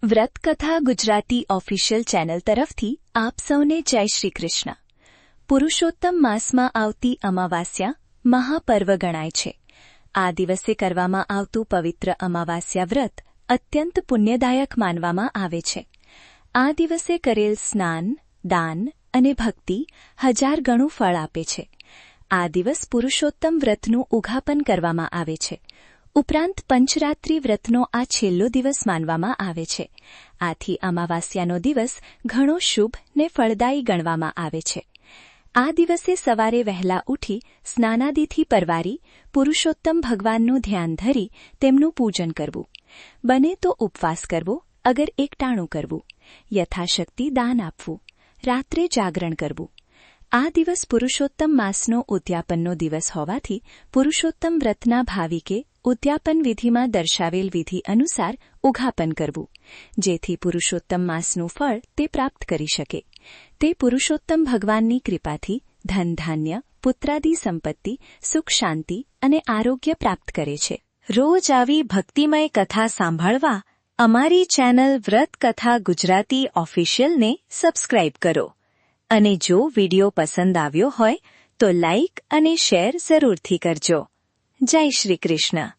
વ્રતકથા Gujarati official channel તરફથી આપ સૌને જય શ્રી કૃષ્ણ. પુરુષોત્તમ માસમાં આવતી અમાવાસ્યા મહાપર્વ ગણાય છે. આ દિવસે કરવામાં આવતું પવિત્ર અમાવાસ્યા વ્રત અત્યંત પુણ્યદાયક માનવામાં આવે છે. આ દિવસે કરેલ સ્નાન, દાન અને ભક્તિ 1000 ગણું ફળ આપે છે. આ દિવસ પુરુષોત્તમ વ્રતનું ઉદ્યાપન કરવામાં આવે છે. ઉપરાંત પંચરાત્રિ વ્રતનો આ છેલ્લો દિવસ માનવામાં આવે છે. આથી અમાવાસ્યાનો દિવસ ઘણો શુભ ને ફળદાયી ગણવામાં આવે છે. આ દિવસે સવારે વહેલા ઉઠી સ્નાનાદિથી પરવારી પુરુષોત્તમ ભગવાનનું ધ્યાન ધરી તેમનું પૂજન કરવું. બને તો ઉપવાસ કરવો, અગર એકટાણું કરવું, યથાશક્તિ દાન આપવું, રાત્રે જાગરણ કરવું. આ દિવસ પુરુષોત્તમ માસનો ઉદ્યાપનનો દિવસ હોવાથી પુરુષોત્તમ વ્રતના ભાવિકે ઉદ્યાપન વિધિમાં દર્શાવેલ વિધિ અનુસાર ઉદ્યાપન કરવું, જેથી પુરુષોત્તમ માસનું ફળ તે પ્રાપ્ત કરી શકે. તે પુરુષોત્તમ ભગવાનની કૃપાથી ધન ધાન્ય, પુત્રાદિ સંપત્તિ, સુખ શાંતિ અને આરોગ્ય પ્રાપ્ત કરે છે. રોજ આવી ભક્તિમય કથા સાંભળવા અમારી ચેનલ વ્રત કથા ગુજરાતી ઓફિશિયલને સબસ્ક્રાઇબ કરો. અને જો વિડિયો પસંદ આવ્યો હોય તો લાઇક અને શેર જરૂરથી કરજો. જય શ્રી કૃષ્ણ.